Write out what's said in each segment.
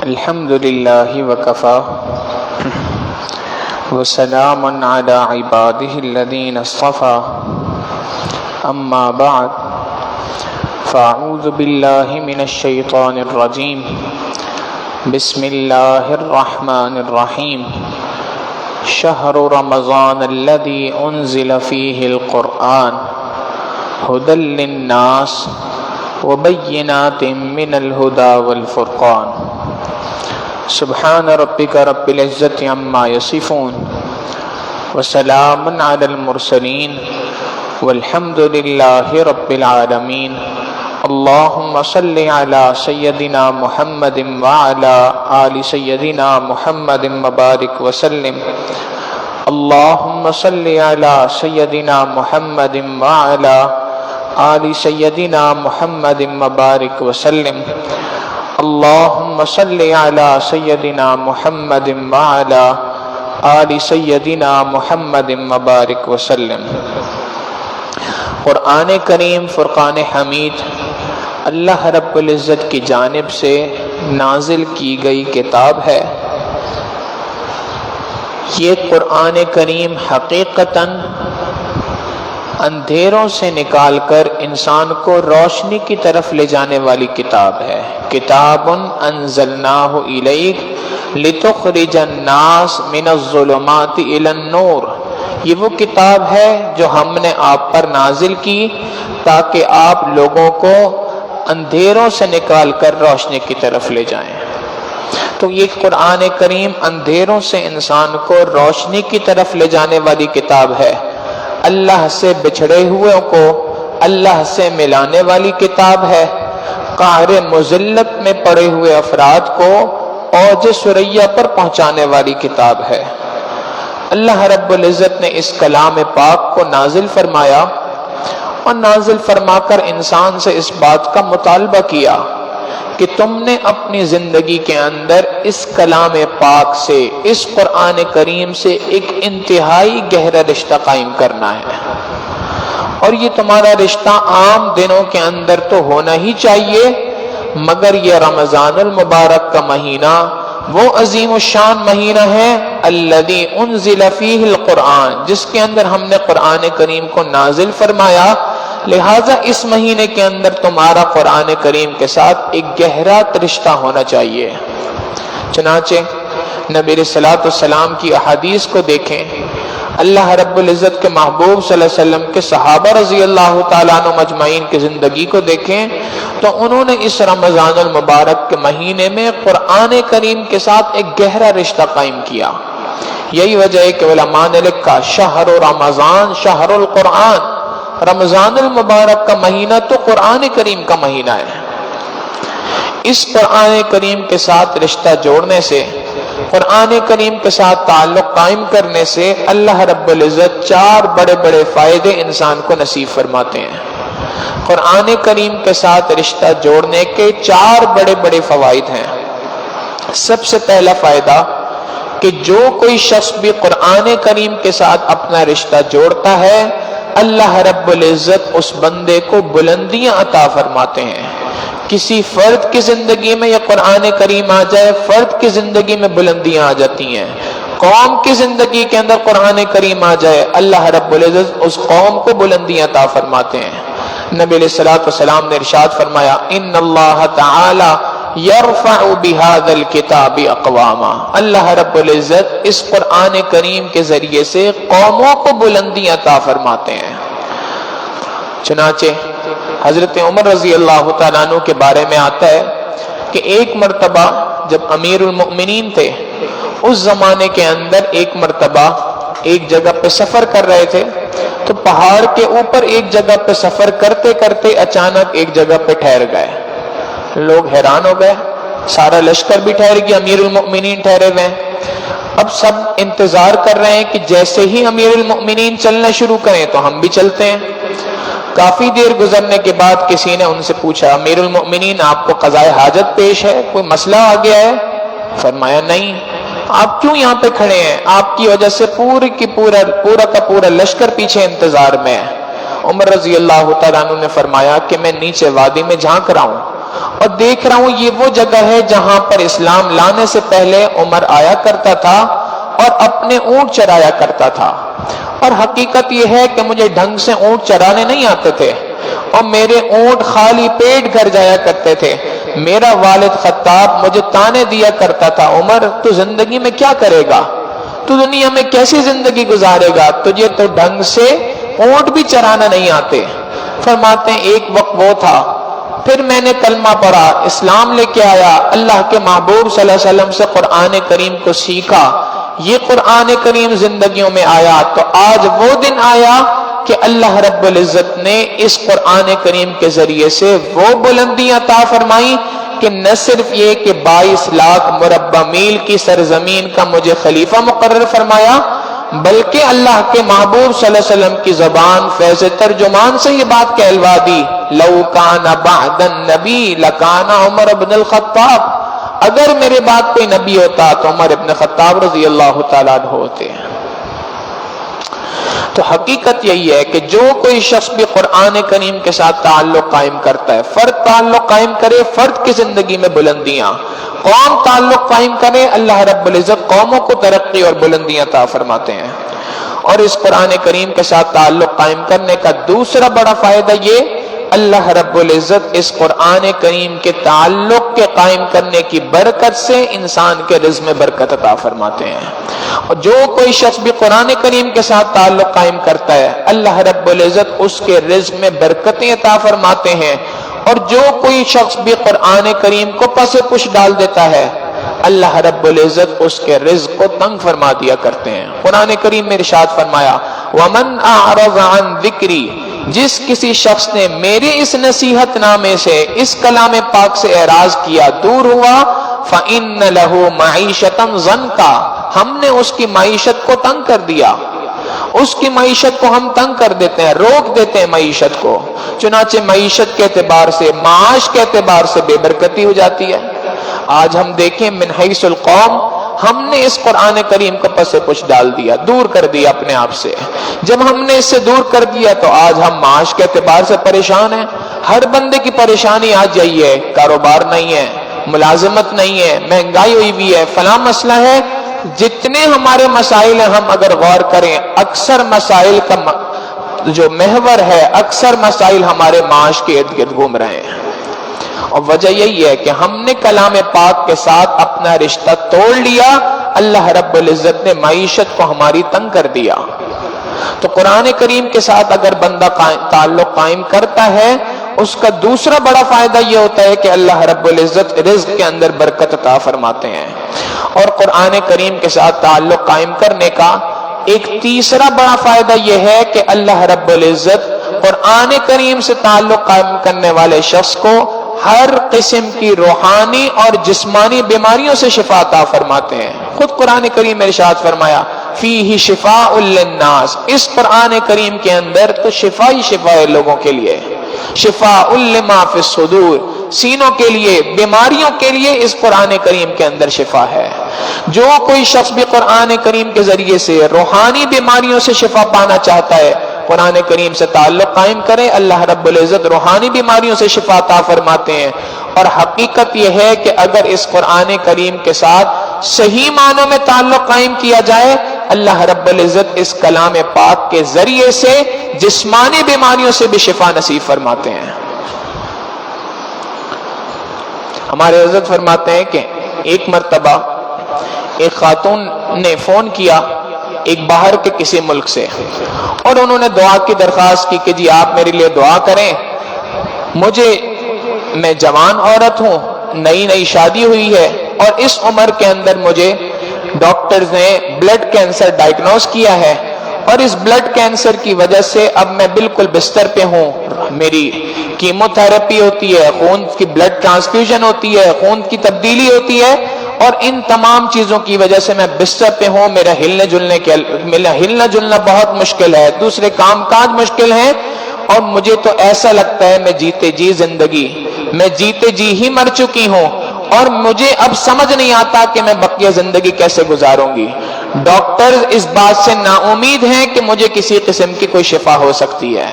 الحمد للہ وکفی وسلام علی عبادہ الذین اصطفی اما بعد فاعوذ باللہ من الشیطان الرجیم بسم اللہ الرحمن الرحیم شہر رمضان الذی انزل فیہ القرآن ھدی للناس وبینات من الھدی والفرقان سبحان ربک رب العزت عما یصفون وسلام علی المرسلین والحمد للہ رب العالمین اللہم صل علی سیدنا محمد وعلی آل سیدنا محمد وبارک وسلم اللہم صل علی سیدنا محمد وعلی آل سیدنا محمد وبارک وسلم اللہم صل علی سیدنا محمد وعلی آل سیدنا محمد وبارک وسلم۔ قرآن کریم فرقان حمید اللہ رب العزت کی جانب سے نازل کی گئی کتاب ہے۔ یہ قرآن کریم حقیقتاً اندھیروں سے نکال کر انسان کو روشنی کی طرف لے جانے والی کتاب ہے۔ کتاب انزلناہ الیک لتخرج الناس من الظلمات الی النور، یہ وہ کتاب ہے جو ہم نے آپ پر نازل کی تاکہ آپ لوگوں کو اندھیروں سے نکال کر روشنی کی طرف لے جائیں۔ تو یہ قرآن کریم اندھیروں سے انسان کو روشنی کی طرف لے جانے والی کتاب ہے، اللہ سے بچھڑے ہوئے کو اللہ سے ملانے والی کتاب ہے، قہر مذلت میں پڑے ہوئے افراد کو اوج ثریا پر پہنچانے والی کتاب ہے۔ اللہ رب العزت نے اس کلام پاک کو نازل فرمایا اور نازل فرما کر انسان سے اس بات کا مطالبہ کیا کہ تم نے اپنی زندگی کے اندر اس کلام پاک سے، اس قرآن کریم سے ایک انتہائی گہرا رشتہ قائم کرنا ہے، اور یہ تمہارا رشتہ عام دنوں کے اندر تو ہونا ہی چاہیے، مگر یہ رمضان المبارک کا مہینہ وہ عظیم الشان مہینہ ہے الذی انزل فیہ القرآن، جس کے اندر ہم نے قرآن کریم کو نازل فرمایا، لہٰذا اس مہینے کے اندر تمہارا قرآن کریم کے ساتھ ایک گہرا رشتہ ہونا چاہیے۔ چنانچہ نبی علیہ الصلوۃ والسلام کی احادیث کو دیکھیں، اللہ رب العزت کے محبوب صلی اللہ علیہ وسلم کے صحابہ رضی اللہ تعالیٰ عنہ مجمعین کی زندگی کو دیکھیں تو انہوں نے اس رمضان المبارک کے مہینے میں قرآن کریم کے ساتھ ایک گہرا رشتہ قائم کیا۔ یہی وجہ ہے کہ علماء نے لکھا شہر رمضان شہر القرآن، رمضان المبارک کا مہینہ تو قرآن کریم کا مہینہ ہے۔ اس قرآن کریم کے ساتھ رشتہ جوڑنے سے، قرآن کریم کے ساتھ تعلق قائم کرنے سے اللہ رب العزت چار بڑے بڑے فائدے انسان کو نصیب فرماتے ہیں۔ قرآن کریم کے ساتھ رشتہ جوڑنے کے چار بڑے بڑے فوائد ہیں۔ سب سے پہلا فائدہ کہ جو کوئی شخص بھی قرآن کریم کے ساتھ اپنا رشتہ جوڑتا ہے، اللہ رب العزت اس بندے کو بلندیاں عطا فرماتے ہیں۔ کسی فرد کی زندگی میں یہ قرآن کریم آ جائے، فرد کی زندگی میں بلندیاں آ جاتی ہیں۔ قوم کی زندگی کے اندر قرآن کریم آ جائے، اللہ رب العزت اس قوم کو بلندیاں عطا فرماتے ہیں۔ نبی علیہ الصلوۃ والسلام نے ارشاد فرمایا ان اللہ تعالی یرفع بہذا الکتاب اقواما، اللہ رب العزت اس قرآن کریم کے ذریعے سے قوموں کو بلندیاں عطا فرماتے ہیں۔ چنانچہ حضرت عمر رضی اللہ تعالیٰ عنہ کے بارے میں آتا ہے کہ ایک مرتبہ جب امیر المؤمنین تھے، اس زمانے کے اندر ایک مرتبہ ایک جگہ پہ سفر کر رہے تھے، تو پہاڑ کے اوپر ایک جگہ پہ سفر کرتے کرتے اچانک ایک جگہ پہ ٹھہر گئے۔ لوگ حیران ہو گئے، سارا لشکر بھی ٹھہر گیا، امیر المؤمنین ٹھہرے ہوئے ہیں۔ اب سب انتظار کر رہے ہیں کہ جیسے ہی امیر المؤمنین چلنا شروع کریں تو ہم بھی چلتے ہیں۔ کافی دیر گزرنے کے بعد کسی نے ان سے پوچھا امیر المؤمنین آپ کو قضاء حاجت پیش ہے، کوئی مسئلہ آ گیا ہے؟ فرمایا نہیں۔ آپ کیوں یہاں پہ کھڑے ہیں؟ آپ کی وجہ سے پورا کا پورا لشکر پیچھے انتظار میں ہے۔ عمر رضی اللہ تعالیٰ عنہ نے فرمایا کہ میں نیچے وادی میں جھانک رہا ہوں اور دیکھ رہا ہوں یہ وہ جگہ ہے جہاں پر اسلام لانے سے پہلے عمر آیا کرتا تھا اور اپنے اونٹ چرایا کرتا تھا، اور حقیقت یہ ہے کہ مجھے ڈھنگ سے اونٹ چرانے نہیں آتے تھے اور میرے اونٹ خالی پیٹ گھر جایا کرتے تھے۔ میرا والد خطاب مجھے تانے دیا کرتا تھا، عمر تو زندگی میں کیا کرے گا؟ تو دنیا میں کیسی زندگی گزارے گا؟ تجھے تو ڈھنگ سے اونٹ بھی چرانا نہیں آتے۔ فرماتے ہیں ایک وقت وہ تھا، پھر میں نے کلمہ پڑھا، اسلام لے کے آیا، اللہ کے محبوب صلی اللہ علیہ وسلم سے قرآن کریم کو سیکھا، یہ قرآن کریم زندگیوں میں آیا تو آج وہ دن آیا کہ اللہ رب العزت نے اس قرآن کریم کے ذریعے سے وہ بلندیاں عطا فرمائی کہ نہ صرف یہ کہ 22 لاکھ مربع میل کی سرزمین کا مجھے خلیفہ مقرر فرمایا، بلکہ اللہ کے محبوب صلی اللہ علیہ وسلم کی زبان فیض ترجمان سے یہ بات کہلوا دی، لو کان بعد النبی لکان عمر بن الخطاب، اگر میرے بعد کوئی نبی ہوتا تو عمر ابن خطاب رضی اللہ تعالیٰ عنہ ہوتے ہیں۔ تو حقیقت یہی ہے کہ جو کوئی شخص بھی قرآن کریم کے ساتھ تعلق قائم کرتا ہے، فرد تعلق قائم کرے، فرد کی زندگی میں بلندیاں، قوم تعلق قائم کرے، اللہ رب العزت قوموں کو ترقی اور بلندیاں عطا فرماتے ہیں۔ اور اس قرآن کریم کے ساتھ تعلق قائم کرنے کا دوسرا بڑا فائدہ یہ، اللہ رب العزت اس قرآن کریم کے تعلق کے قائم کرنے کی برکت سے انسان کے رزق میں برکت عطا فرماتے ہیں۔ اور جو کوئی شخص بھی قرآن کریم کے ساتھ تعلق قائم کرتا ہے، اللہ رب العزت اس کے رزق میں برکتیں عطا فرماتے ہیں۔ اور جو کوئی شخص بھی قرآن کریم کو پس پش ڈال دیتا ہے، اللہ رب العزت اس کے رزق کو تنگ فرما دیا کرتے ہیں۔ قرآن کریم میں ارشاد فرمایا، وَمَنْ أَعْرَضَ عَنْ ذِكْرِي، جس کسی شخص نے میرے اس نصیحت نامے سے، اس کلام پاک سے اعراض کیا، دور ہوا، فَإِنَّ لَهُ مَعِيشَةً ضَنْكًا، ہم نے اس کی معیشت کو تنگ کر دیا، اس کی معیشت کو ہم تنگ کر دیتے ہیں، روک دیتے ہیں معیشت کو۔ چنانچہ معیشت کے اعتبار سے، معاش کے اعتبار سے بے برکتی ہو جاتی ہے۔ آج ہم دیکھیں من حیث القوم، ہم نے اس قرآن کریم کو پس پش ڈال دیا، دور کر دیا اپنے آپ سے۔ جب ہم نے اس سے دور کر دیا تو آج ہم معاش کے اعتبار سے پریشان ہیں۔ ہر بندے کی پریشانی آج یہی ہے، کاروبار نہیں ہے، ملازمت نہیں ہے، مہنگائی ہوئی بھی ہے، فلاں مسئلہ ہے۔ جتنے ہمارے مسائل ہیں، ہم اگر غور کریں، اکثر مسائل کا جو محور ہے، اکثر مسائل ہمارے معاش کے ارد گرد گھوم رہے ہیں۔ اور وجہ یہی ہے کہ ہم نے کلام پاک کے ساتھ اپنا رشتہ توڑ لیا، اللہ رب العزت نے معیشت کو ہماری تنگ کر دیا۔ تو قرآن کریم کے ساتھ اگر بندہ تعلق قائم کرتا ہے، اس کا دوسرا بڑا فائدہ یہ ہوتا ہے کہ اللہ رب العزت رزق کے اندر برکت عطا فرماتے ہیں۔ اور قرآن کریم کے ساتھ تعلق قائم کرنے کا ایک تیسرا بڑا فائدہ یہ ہے کہ اللہ رب العزت قرآن کریم سے تعلق قائم کرنے والے شخص کو ہر قسم کی روحانی اور جسمانی بیماریوں سے شفا عطا فرماتے ہیں۔ خود قرآن کریم میں ارشاد فرمایا، فیہ شفاء للناس، اس قرآن کریم کے اندر تو شفا ہی شفا ہے لوگوں کے لیے، شفاء لما فی الصدور، سینوں کے لیے، بیماریوں کے لیے اس قرآن کریم کے اندر شفا ہے۔ جو کوئی شخص بھی قرآن کریم کے ذریعے سے روحانی بیماریوں سے شفا پانا چاہتا ہے، قرآن کریم سے تعلق قائم کرے، اللہ رب العزت روحانی بیماریوں سے شفا عطا فرماتے ہیں۔ اور حقیقت یہ ہے کہ اگر اس قرآن کریم کے ساتھ صحیح معنوں میں تعلق قائم کیا جائے، اللہ رب العزت اس کلام پاک کے ذریعے سے جسمانی بیماریوں سے بھی شفا نصیب فرماتے ہیں۔ ہمارے حضرت فرماتے ہیں کہ ایک مرتبہ ایک خاتون نے فون کیا ایک باہر کے کسی ملک سے، اور انہوں نے دعا کی درخواست کی کہ جی آپ میرے لیے دعا کریں، میں جوان عورت ہوں، نئی شادی ہوئی ہے، اور اس عمر کے اندر مجھے ڈاکٹرز نے بلڈ کینسر ڈائگنوز کیا ہے، اور اس بلڈ کینسر کی وجہ سے اب میں بالکل بستر پہ ہوں، میری کیمو تھراپی ہوتی ہے، خون کی بلڈ ٹرانسفیوژن ہوتی ہے، خون کی تبدیلی ہوتی ہے، اور ان تمام چیزوں کی وجہ سے میں بستر پہ ہوں، میرا ہلنا جلنا بہت مشکل ہے، دوسرے کام کاج مشکل ہیں، اور مجھے تو ایسا لگتا ہے میں جیتے جی ہی مر چکی ہوں، اور مجھے اب سمجھ نہیں آتا کہ میں بقیہ زندگی کیسے گزاروں گی۔ ڈاکٹر اس بات سے نا امید ہیں کہ مجھے کسی قسم کی کوئی شفا ہو سکتی ہے۔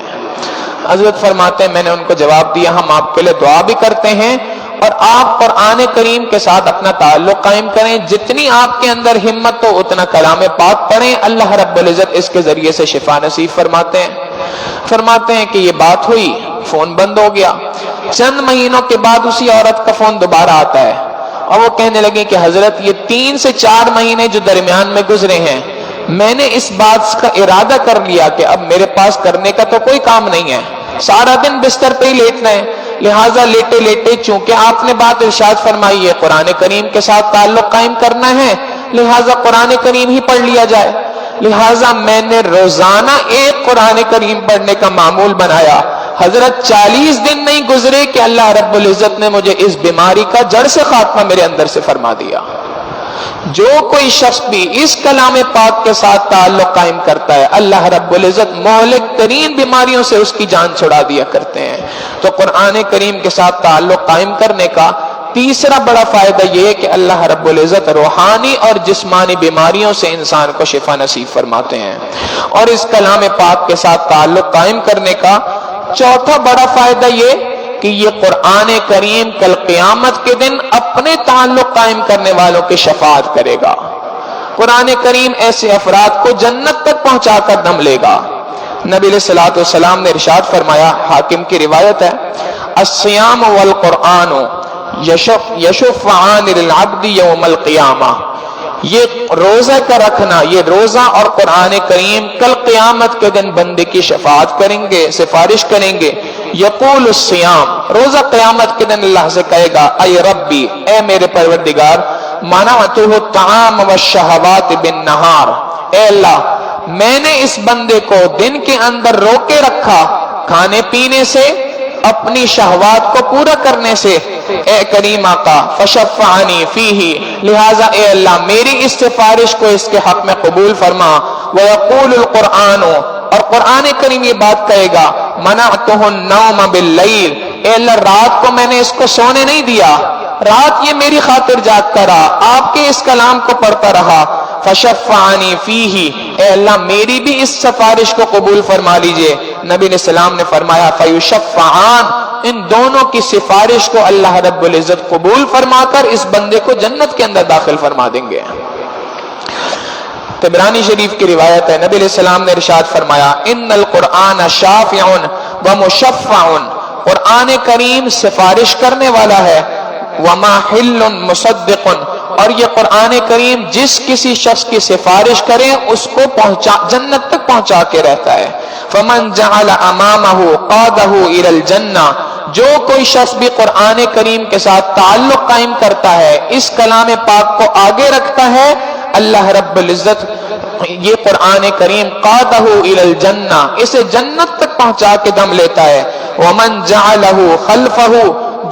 حضرت فرماتے ہیں میں نے ان کو جواب دیا ہم آپ کے لیے دعا بھی کرتے ہیں اور آپ قرآن کریم کے ساتھ اپنا تعلق قائم کریں، جتنی آپ کے اندر ہمت ہو اتنا کلام پاک پڑھیں، اللہ رب العزت اس کے ذریعے سے شفا نصیب فرماتے ہیں کہ یہ بات ہوئی، فون بند ہو گیا۔ چند مہینوں کے بعد اسی عورت کا فون دوبارہ آتا ہے اور وہ کہنے لگے کہ حضرت یہ 3 سے 4 مہینے جو درمیان میں گزرے ہیں میں نے اس بات کا ارادہ کر لیا کہ اب میرے پاس کرنے کا تو کوئی کام نہیں ہے، سارا دن بستر پہ ہی لیٹنا ہے، لہٰذا لیٹے لیٹے چونکہ آپ نے بات ارشاد فرمائی ہے قرآن کریم کے ساتھ تعلق قائم کرنا ہے، لہٰذا قرآن کریم ہی پڑھ لیا جائے۔ لہٰذا میں نے روزانہ ایک قرآن کریم پڑھنے کا معمول بنایا۔ حضرت 40 دن نہیں گزرے کہ اللہ رب العزت نے مجھے اس بیماری کا جڑ سے خاتمہ میرے اندر سے فرما دیا۔ جو کوئی شخص بھی اس کلام پاک کے ساتھ تعلق قائم کرتا ہے اللہ رب العزت مہلک ترین بیماریوں سے اس کی جان چھڑا دیا کرتے ہیں۔ تو قرآن کریم کے ساتھ تعلق قائم کرنے کا تیسرا بڑا فائدہ یہ ہے کہ اللہ رب العزت روحانی اور جسمانی بیماریوں سے انسان کو شفا نصیب فرماتے ہیں۔ اور اس کلام پاک کے ساتھ تعلق قائم کرنے کا چوتھا بڑا فائدہ یہ کہ یہ قرآن کریم کل قیامت کے دن اپنے تعلق قائم کرنے والوں کی شفاعت کرے گا۔ قرآن کریم ایسے افراد کو جنت تک پہنچا کر دم لے گا۔ نبی علیہ الصلوۃ والسلام نے ارشاد فرمایا، حاکم کی روایت ہے، الصیام والقرآن یشفعان للعبد یوم القیامہ، یہ روزہ کا رکھنا، یہ روزہ اور قرآن کریم کل قیامت کے دن بندے کی شفاعت کریں گے، سفارش کریں گے۔ یقول الصیام، روزہ قیامت کے دن اللہ سے کہے گا اے ربی، اے میرے پروردگار، منعتہ الطعام والشہوات بالنہار، اے اللہ میں نے اس بندے کو دن کے اندر روکے رکھا کھانے پینے سے، اپنی شہوات کو پورا کرنے سے، اے کریم آقا فشفعنی فیہ، لہذا اے اللہ میری اس سفارش کو اس کے حق میں قبول فرما۔ ویقول القرآن، اور قرآن کریم یہ بات کہے گا، منعتہ النوم باللیل، اے اللہ رات کو میں نے اس کو سونے نہیں دیا، رات یہ میری خاطر جاگتا رہا، آپ کے اس کلام کو پڑھتا رہا، فشفعنی فیہ، اے اللہ میری بھی اس سفارش کو قبول فرما لیجئے۔ نبی علیہ السلام نے فرمایا فیشفعان، ان دونوں کی سفارش کو اللہ رب العزت قبول فرما کر اس بندے کو جنت کے اندر داخل فرما دیں گے۔ طبرانی شریف کی روایت ہے، نبی علیہ السلام نے ارشاد فرمایا، ان القرآن شافع ومشفع، قرآن کریم سفارش کرنے والا ہے، وماحل مصدق، اور یہ قرآن کریم جس کسی شخص کی سفارش کرے اس کو جنت تک پہنچا کے رہتا ہے۔ فمن جعل امامہ قادہ الی الجنہ، جو کوئی شخص بھی قرآن کریم کے ساتھ تعلق قائم کرتا ہے، اس کلام پاک کو آگے رکھتا ہے، اللہ رب العزت یہ قرآن کریم قادہ الی الجنہ، اسے جنت تک پہنچا کے دم لیتا ہے۔ ومن جعلہ خلفہ،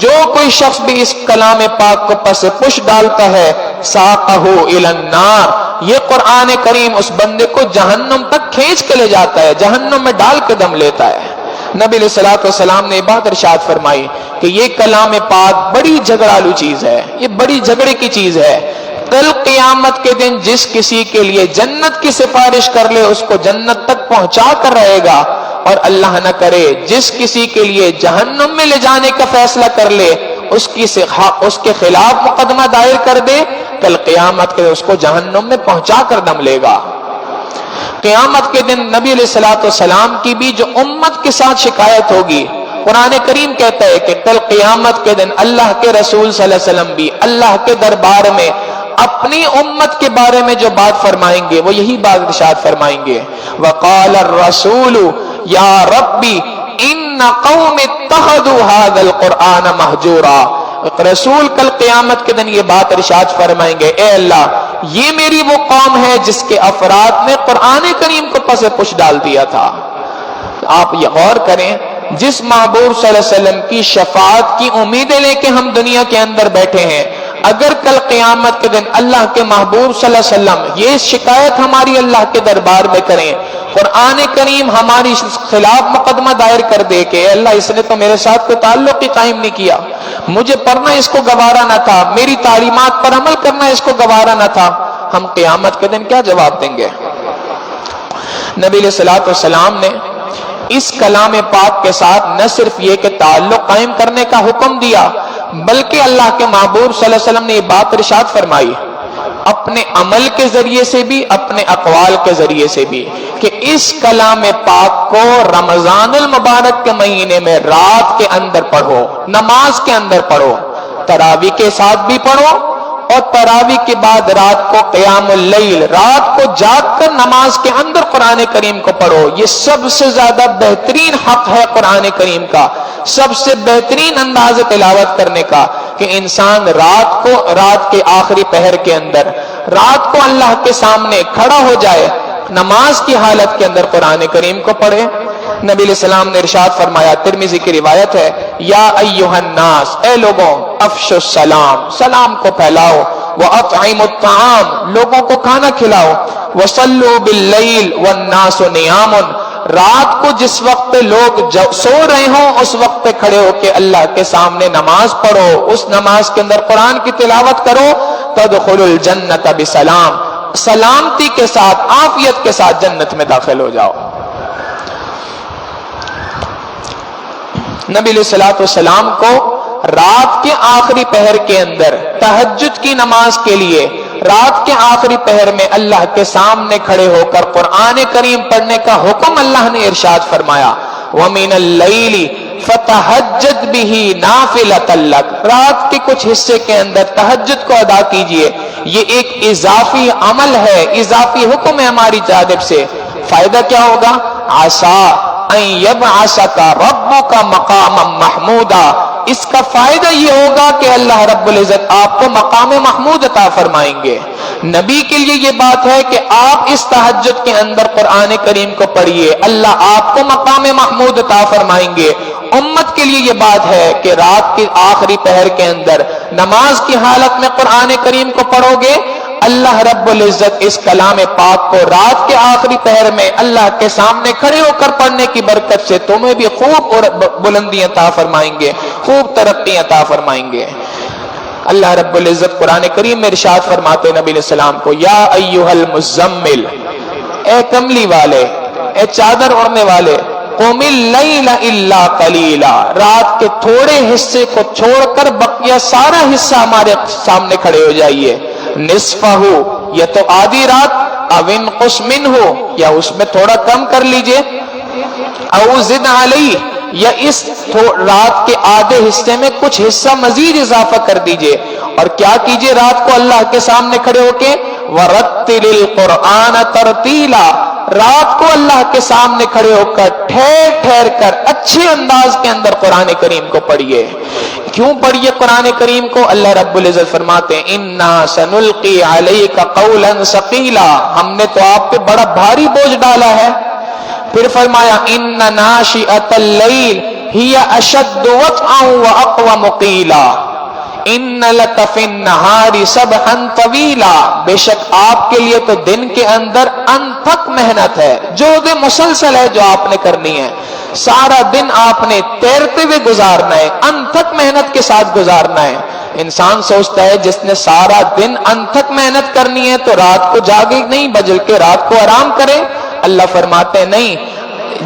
جو کوئی شخص بھی اس کلام پاک کو پس پش ڈالتا ہے، ساقہ الی النار، یہ قرآن کریم اس بندے کو جہنم تک کھینچ کے لے جاتا ہے، جہنم میں ڈال کے دم لیتا ہے۔ نبی علیہ الصلوۃ والسلام نے بات ارشاد فرمائی کہ یہ کلام پاک بڑی جھگڑالو چیز ہے، یہ بڑی جھگڑے کی چیز ہے۔ کل قیامت کے دن جس کسی کے لیے جنت کی سفارش کر لے اس کو جنت تک پہنچا کر رہے گا، اور اللہ نہ کرے جس کسی کے لیے جہنم میں لے جانے کا فیصلہ کر لے اس کے خلاف مقدمہ دائر کر دے، کل قیامت کے اس کو جہنم میں پہنچا کر دم لے گا۔ قیامت کے دن نبی علیہ الصلوۃ والسلام کی بھی جو امت کے ساتھ شکایت ہوگی، قرآن کریم کہتا ہے کہ کل قیامت کے دن اللہ کے رسول صلی اللہ علیہ وسلم بھی اللہ کے دربار میں اپنی امت کے بارے میں جو بات فرمائیں گے وہ یہی بات ارشاد فرمائیں گے، وقال الرسول یا ربی ان قوم اتخذوا هذا القرآن مہجورا، رسول کل قیامت کے دن یہ بات ارشاد فرمائیں گے، اے اللہ یہ میری وہ قوم ہے جس کے افراد نے قرآن کریم کو پس پش ڈال دیا تھا۔ آپ یہ غور کریں، جس محبوب صلی اللہ علیہ وسلم کی شفاعت کی امیدیں لے کے ہم دنیا کے اندر بیٹھے ہیں، اگر کل قیامت کے دن اللہ کے محبوب صلی اللہ علیہ وسلم یہ شکایت ہماری اللہ کے دربار میں کریں، قرآن کریم ہماری خلاف مقدمہ دائر کر دے کہ اے اللہ اس نے تو میرے ساتھ کوئی تعلق ہی قائم نہیں کیا، مجھے پڑھنا اس کو گوارا نہ تھا، میری تعلیمات پر عمل کرنا اس کو گوارا نہ تھا، ہم قیامت کے دن کیا جواب دیں گے؟ نبی علیہ الصلوۃ والسلام نے اس کلام پاک کے ساتھ نہ صرف یہ کہ تعلق قائم کرنے کا حکم دیا، بلکہ اللہ کے محبوب صلی اللہ علیہ وسلم نے یہ بات ارشاد فرمائی اپنے عمل کے ذریعے سے بھی، اپنے اقوال کے ذریعے سے بھی، کہ اس کلام پاک کو رمضان المبارک کے مہینے میں رات کے اندر پڑھو، نماز کے اندر پڑھو، تراویح کے ساتھ بھی پڑھو، اور تراویح کے بعد رات کو قیام اللیل، رات کو جاگ کر نماز کے اندر قرآن کریم کو پڑھو۔ یہ سب سے زیادہ بہترین حق ہے قرآن کریم کا، سب سے بہترین انداز تلاوت کرنے کا، کہ انسان رات کے آخری پہر کے اندر، رات کو اللہ کے سامنے کھڑا ہو جائے، نماز کی حالت کے اندر قرآن کریم کو پڑھے۔ نبی علیہ السلام نے ارشاد فرمایا، ترمذی کی روایت ہے، یا ایھا الناس، اے لوگوں، افشوا السلام، سلام کو پھیلاؤ، واطعموا الطعام، لوگوں کو کھانا کھلاؤ، وصلوا باللیل والناس نیام، رات کو جس وقت پہ لوگ سو رہے ہوں اس وقت پہ کھڑے ہو کے اللہ کے سامنے نماز پڑھو، اس نماز کے اندر قرآن کی تلاوت کرو، تدخلوا الجنۃ بسلام، سلامتی کے ساتھ، عافیت کے ساتھ جنت میں داخل ہو جاؤ۔ نبی علیہ الصلوۃ والسلام کو رات کے آخری پہر کے اندر تہجد کی نماز کے لیے رات کے آخری پہر میں اللہ کے سامنے کھڑے ہو کر قرآن کریم پڑھنے کا حکم اللہ نے ارشاد فرمایا، وَمِنَ اللَّيْلِ فَتَہَجَّدْ بِهِ نَافِلَةً لَكَ، رات کے کچھ حصے کے اندر تہجد کو ادا کیجئے، یہ ایک اضافی عمل ہے، اضافی حکم ہے ہماری جانب سے۔ فائدہ کیا ہوگا؟ عَسَىٰ أَن يَبْعَثَكَ رَبُّكَ مَقَامًا مَحْمُودًا، اس کا فائدہ یہ ہوگا کہ اللہ رب العزت آپ کو مقام محمود عطا فرمائیں گے۔ نبی کے لیے یہ بات ہے کہ آپ اس تہجد کے اندر قرآن کریم کو پڑھیے، اللہ آپ کو مقام محمود عطا فرمائیں گے۔ امت کے لیے یہ بات ہے کہ رات کے آخری پہر کے اندر نماز کی حالت میں قرآن کریم کو پڑھو گے، اللہ رب العزت اس کلام پاک کو رات کے آخری پہر میں اللہ کے سامنے کھڑے ہو کر پڑھنے کی برکت سے تمہیں بھی خوب بلندی عطا فرمائیں گے، خوب ترقی عطا فرمائیں گے۔ اللہ رب العزت قرآن کریم میں ارشاد فرماتے نبی علیہ السلام کو، یا ایھا المزمل، اے کملی والے، اے چادر اوڑھنے والے، قم اللیل الا قلیلا، رات کے تھوڑے حصے کو چھوڑ کر بقیہ سارا حصہ ہمارے سامنے کھڑے ہو جائیے، نصفہ، یا تو آدھی رات، او انقص منہ، یا اس میں تھوڑا کم کر لیجئے، او زد علیہ، یا اس رات کے آدھے حصے میں کچھ حصہ مزید اضافہ کر دیجئے، اور کیا کیجئے رات کو اللہ کے سامنے کھڑے ہو کے، وَرَتِّلِ الْقُرْآنَ تَرْتِيلًا، رات کو اللہ کے سامنے کھڑے ہو کر ٹھہر ٹھہر کر اچھے انداز کے اندر قرآن کریم کو پڑھیے۔ کیوں پڑھیے قرآن کریم کو؟ اللہ رب العزت فرماتے ہیں، اِنَّا سَنُلْقِي عَلَيْكَ قَوْلًا ثَقِيلًا، ہم نے تو آپ پہ بڑا بھاری بوجھ ڈالا ہے۔ پھر فرمایا، اِنَّ نَاشِئَةَ اللَّيْلِ هِيَ أَشَدُّ وَطْئًا وَأَقْوَمُ قِيلًا اِنَّ لَكَ فِي النَّهَارِ سَبْحًا طَوِيلًا، بے شک آپ کے لیے تو دن کے اندر انتھک محنت ہے، جہد مسلسل ہے جو آپ نے کرنی ہے، سارا دن آپ نے تیرتے ہوئے گزارنا ہے، انتھک محنت کے ساتھ گزارنا ہے۔ انسان سوچتا ہے جس نے سارا دن انتھک محنت کرنی ہے تو رات کو جاگے نہیں، بلکہ رات کو آرام کرے۔ اللہ فرماتے ہیں نہیں،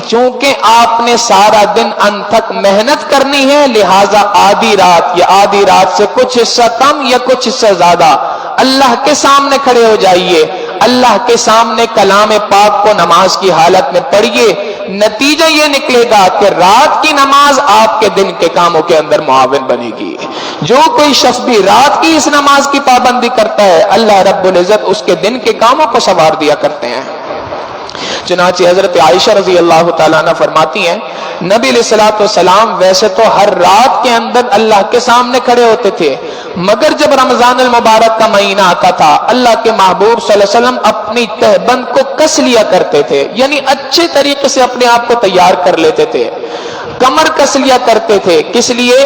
چونکہ آپ نے سارا دن انتھک محنت کرنی ہے، لہذا آدھی رات یا آدھی رات سے کچھ حصہ کم یا کچھ حصہ زیادہ اللہ کے سامنے کھڑے ہو جائیے، اللہ کے سامنے کلام پاک کو نماز کی حالت میں پڑھیے۔ نتیجہ یہ نکلے گا کہ رات کی نماز آپ کے دن کے کاموں کے اندر معاون بنے گی۔ جو کوئی شخص بھی رات کی اس نماز کی پابندی کرتا ہے، اللہ رب العزت اس کے دن کے کاموں کو سنوار دیا کرتے ہیں۔ چنانچہ حضرت عائشہ رضی اللہ تعالیٰ عنہ فرماتی ہیں، نبی علیہ الصلوۃ والسلام ویسے تو ہر رات کے اندر اللہ کے سامنے کھڑے ہوتے تھے، مگر جب رمضان المبارک کا مہینہ آتا تھا، اللہ کے محبوب صلی اللہ علیہ وسلم اپنی تہبند کو کس لیا کرتے تھے، یعنی اچھے طریقے سے اپنے آپ کو تیار کر لیتے تھے، کمر کس لیا کرتے تھے۔ کس لیے؟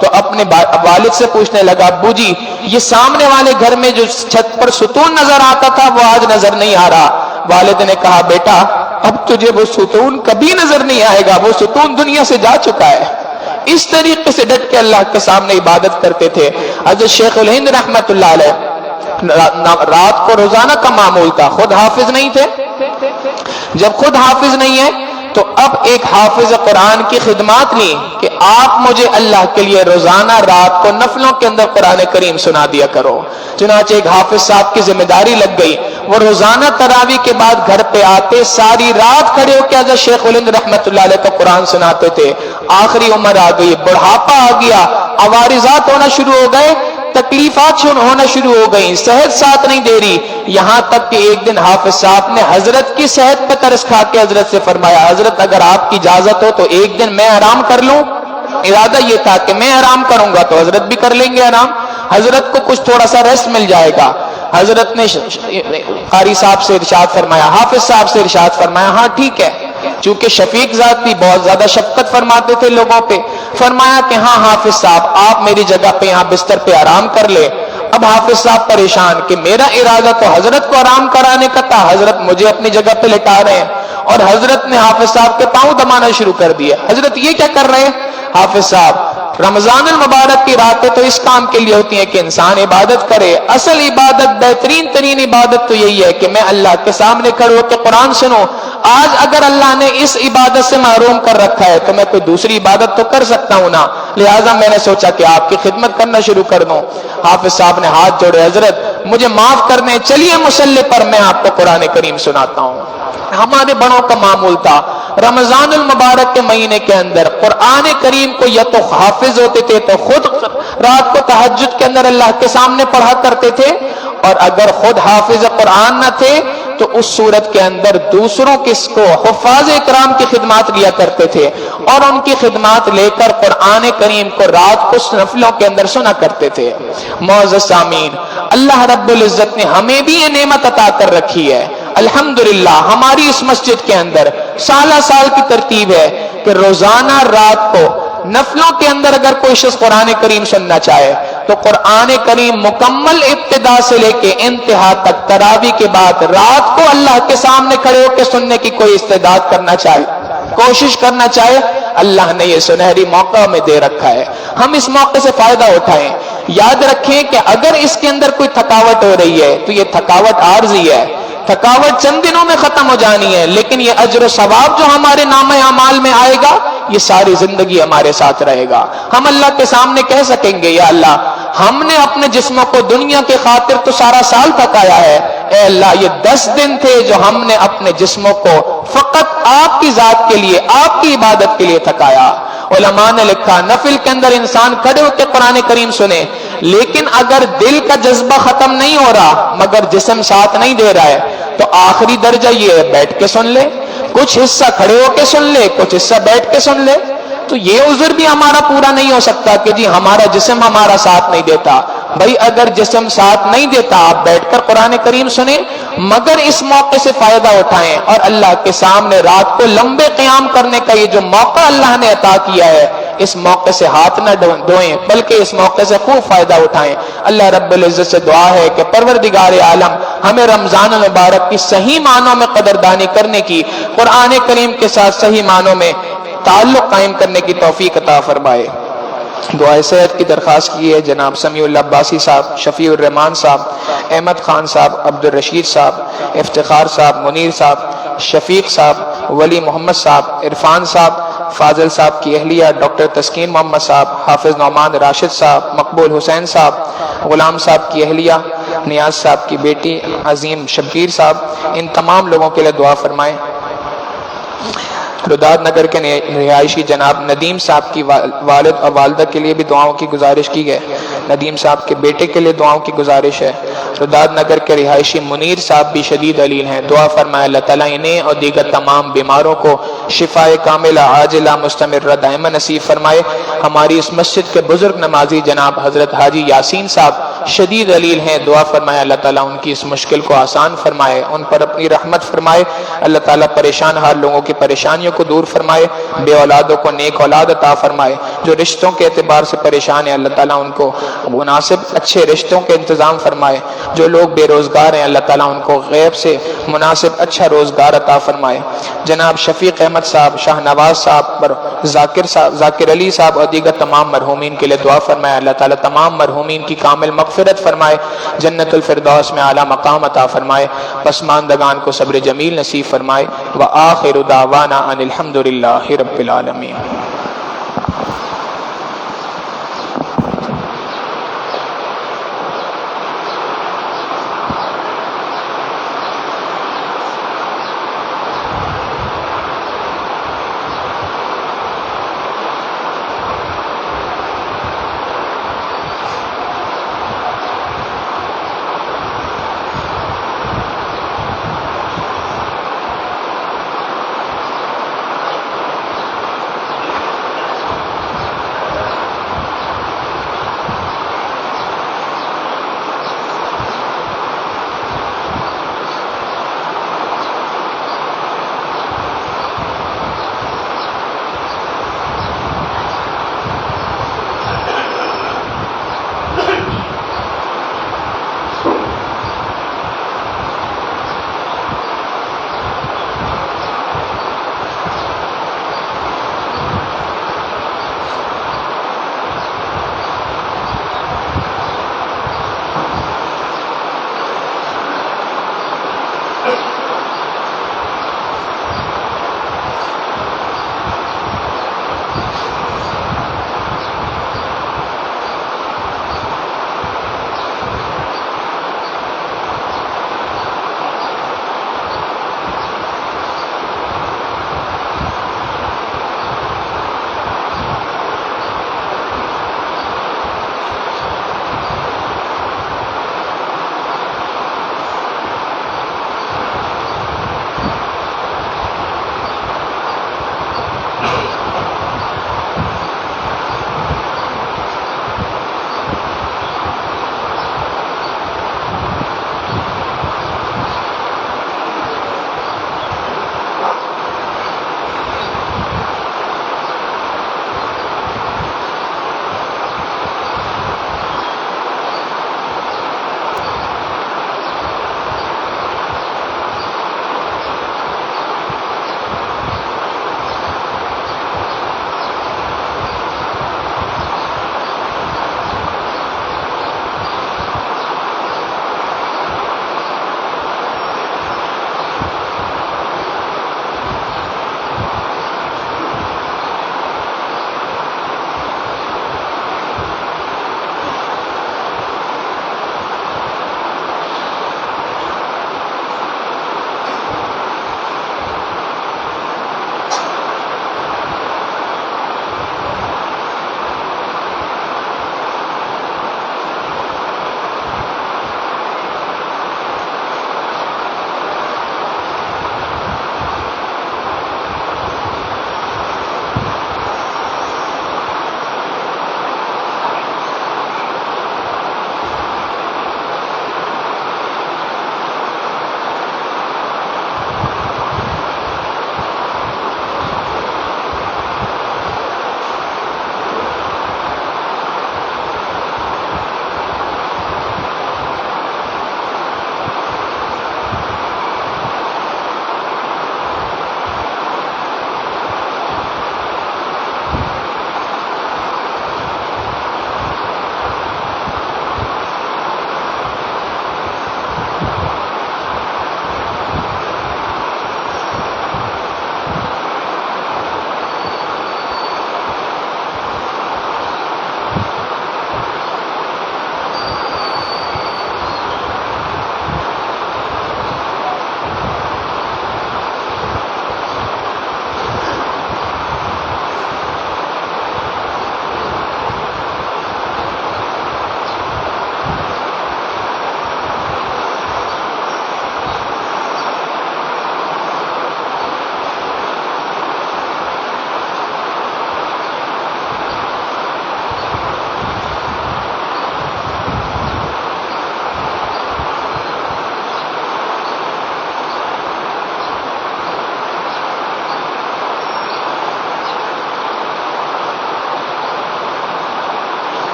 تو اپنے والد سے پوچھنے لگا ابو جی یہ سامنے والے گھر میں جو چھت پر ستون نظر آتا تھا وہ آج نظر نہیں آ رہا۔ والد نے کہا بیٹا اب تجھے وہ ستون کبھی نظر نہیں آئے گا، وہ ستون دنیا سے جا چکا ہے۔ اس طریقے سے ڈٹ کے اللہ کے سامنے عبادت کرتے تھے۔ حضرت شیخ الہند رحمت اللہ علیہ رات کو روزانہ کا معمول تھا، خود حافظ نہیں تھے، جب خود حافظ نہیں ہے تو اب ایک حافظ قرآن کی خدمات لی کہ آپ مجھے اللہ کے لیے روزانہ رات کو نفلوں کے اندر قرآن کریم سنا دیا کرو۔ چنانچہ ایک حافظ صاحب کی ذمہ داری لگ گئی، وہ روزانہ تراویح کے بعد گھر پہ آتے، ساری رات کھڑے ہو کے حضرت شیخ الہند رحمت اللہ علیہ کا قرآن سناتے تھے۔ آخری عمر آ گئی، بڑھاپا آ گیا، عوارضات ہونا شروع ہو گئے، تکلیفات ہونا شروع ہو گئی، صحت ساتھ نہیں دے رہی، یہاں تک کہ ایک دن حافظ صاحب نے حضرت کی صحت پہ ترس کھا کے حضرت سے فرمایا حضرت اگر آپ کی اجازت ہو تو ایک دن میں آرام کر لوں۔ ارادہ یہ تھا کہ میں آرام کروں گا تو حضرت بھی کر لیں گے آرام، حضرت کو کچھ تھوڑا سا ریسٹ مل جائے گا۔ حضرت نے قاری صاحب سے ارشاد فرمایا، حافظ صاحب سے ارشاد فرمایا ہاں ٹھیک ہے، چونکہ شفیق ذات بھی بہت زیادہ شفقت فرماتے تھے لوگوں پہ، فرمایا کہ ہاں حافظ صاحب آپ میری جگہ پہ یہاں بستر پہ آرام کر لے۔ اب حافظ صاحب پریشان کہ میرا ارادہ تو حضرت کو آرام کرانے کا تھا، حضرت مجھے اپنی جگہ پہ لٹا رہے ہیں، اور حضرت نے حافظ صاحب کے پاؤں دبانا شروع کر دیا۔ حضرت یہ کیا کر رہے ہیں؟ حافظ صاحب رمضان المبارک کی راتیں تو اس کام کے لیے ہوتی ہیں کہ انسان عبادت کرے، اصل عبادت بہترین ترین عبادت تو یہی ہے کہ میں اللہ کے سامنے کھڑے ہو کے قرآن سنوں۔ آج اگر اللہ نے اس عبادت سے محروم کر رکھا ہے تو میں کوئی دوسری عبادت تو کر سکتا ہوں نا، لہٰذا میں نے سوچا کہ آپ کی خدمت کرنا شروع کر دوں۔ حافظ صاحب نے ہاتھ جوڑے، حضرت مجھے معاف کر دیں، چلیے مصلی پر میں آپ کو قرآن کریم سناتا ہوں۔ ہمارے بڑوں کا معمول تھا رمضان المبارک کے مہینے کے اندر قرآن کریم کو یا تو حافظ ہوتے تھے تو خود رات کو تہجد کے اندر اللہ کے سامنے پڑھا کرتے تھے، اور اگر خود حافظ قرآن نہ تھے تو اس صورت کے اندر دوسروں کس کو حفاظ اکرام کی خدمات لیا کرتے تھے، اور ان کی خدمات لے کر قرآن کریم کو رات کو نفلوں کے اندر سنا کرتے تھے۔ معزز سامعین، اللہ رب العزت نے ہمیں بھی یہ نعمت عطا کر رکھی ہے۔ الحمدللہ ہماری اس مسجد کے اندر سالہ سال کی ترتیب ہے کہ روزانہ رات کو نفلوں کے اندر اگر کوئی شخص قرآن کریم سننا چاہے تو قرآن کریم مکمل ابتدا سے لے کے انتہا تک تراویح کے بعد رات کو اللہ کے سامنے کھڑے ہو کے سننے کی کوئی استعداد کرنا چاہے، کوشش کرنا چاہے، اللہ نے یہ سنہری موقع میں دے رکھا ہے، ہم اس موقع سے فائدہ اٹھائیں۔ یاد رکھیں کہ اگر اس کے اندر کوئی تھکاوٹ ہو رہی ہے تو یہ تھکاوٹ عارضی ہے، تھکاوٹ چند دنوں میں ختم ہو جانی ہے، لیکن یہ اجر و ثواب جو ہمارے نامہ اعمال میں آئے گا یہ ساری زندگی ہمارے ساتھ رہے گا۔ ہم اللہ کے سامنے کہہ سکیں گے یا اللہ ہم نے اپنے جسموں کو دنیا کے خاطر تو سارا سال تھکایا ہے، اے اللہ یہ 10 دن تھے جو ہم نے اپنے جسموں کو فقط آپ کی ذات کے لیے، آپ کی عبادت کے لیے تھکایا۔ علماء نے لکھا نفل کے اندر انسان کھڑے ہو کے قرآن کریم سنے، لیکن اگر دل کا جذبہ ختم نہیں ہو رہا مگر جسم ساتھ نہیں دے رہا ہے تو آخری درجہ یہ ہے بیٹھ کے سن لے، کچھ حصہ کھڑے ہو کے سن لے، کچھ حصہ بیٹھ کے سن لے۔ تو یہ عذر بھی ہمارا پورا نہیں ہو سکتا کہ جی ہمارا جسم ہمارا ساتھ نہیں دیتا۔ بھائی اگر جسم ساتھ نہیں دیتا آپ بیٹھ کر قرآن کریم سنیں، مگر اس موقع سے فائدہ اٹھائیں اور اللہ کے سامنے رات کو لمبے قیام کرنے کا یہ جو موقع اللہ نے عطا کیا ہے اس موقع سے ہاتھ نہ ڈھوئیں بلکہ اس موقع سے خوب فائدہ اٹھائیں۔ اللہ رب العزت سے دعا ہے کہ پروردگار عالم ہمیں رمضان المبارک کی صحیح معنوں میں قدردانی کرنے کی، قرآن کریم کے ساتھ صحیح معنوں میں تعلق قائم کرنے کی توفیق عطا فرمائے۔ دعائے صحت کی درخواست کی ہے جناب سمیع اللہ عباسی صاحب، شفیع الرحمان صاحب، احمد خان صاحب، عبد الرشید صاحب، افتخار صاحب، منیر صاحب، شفیق صاحب، ولی محمد صاحب، عرفان صاحب، فاضل صاحب کی اہلیہ ڈاکٹر تسکین محمد صاحب، حافظ نعمان راشد صاحب، مقبول حسین صاحب، غلام صاحب کی اہلیہ، نیاز صاحب کی بیٹی عظیم شبیر صاحب، ان تمام لوگوں کے لیے دعا فرمائیں۔ روداد نگر کے رہائشی جناب ندیم صاحب کی والد اور والدہ کے لیے بھی دعاؤں کی گزارش کی ہے، ندیم صاحب کے بیٹے کے لیے دعاؤں کی گزارش ہے۔ روداد نگر کے رہائشی منیر صاحب بھی شدید علیل ہیں، دعا فرمائے اللہ تعالیٰ انہیں اور دیگر تمام بیماروں کو شفائے کاملہ عاجلہ مستمرہ دائمہ نصیب فرمائے۔ ہماری اس مسجد کے بزرگ نمازی جناب حضرت حاجی یاسین صاحب شدید علیل ہیں، دعا فرمائے اللہ تعالیٰ ان کی اس مشکل کو آسان فرمائے، ان پر اپنی رحمت فرمائے۔ اللہ تعالیٰ پریشان حال لوگوں کی پریشانیوں کو دور فرمائے، بے اولادوں کو نیک اولاد عطا فرمائے، جو رشتوں کے اعتبار سے پریشان ہیں اللہ تعالیٰ ان کو مناسب اچھے رشتوں کے انتظام فرمائے، جو لوگ بے روزگار ہیں اللہ تعالیٰ ان کو غیب سے مناسب اچھا روزگار عطا فرمائے۔ جناب شفیق احمد صاحب، شاہ نواز صاحب پر ذاکر علی صاحب اور دیگر تمام مرحومین کے لیے دعا فرمائے، اللہ تعالیٰ تمام مرحومین کی کامل مغفرت فرمائے، جنت الفردوس میں اعلیٰ مقام عطا فرمائے، پسماندگان کو صبر جمیل نصیب فرمائے۔ وآخر دعوانا ان الحمد للہ رب العالمین۔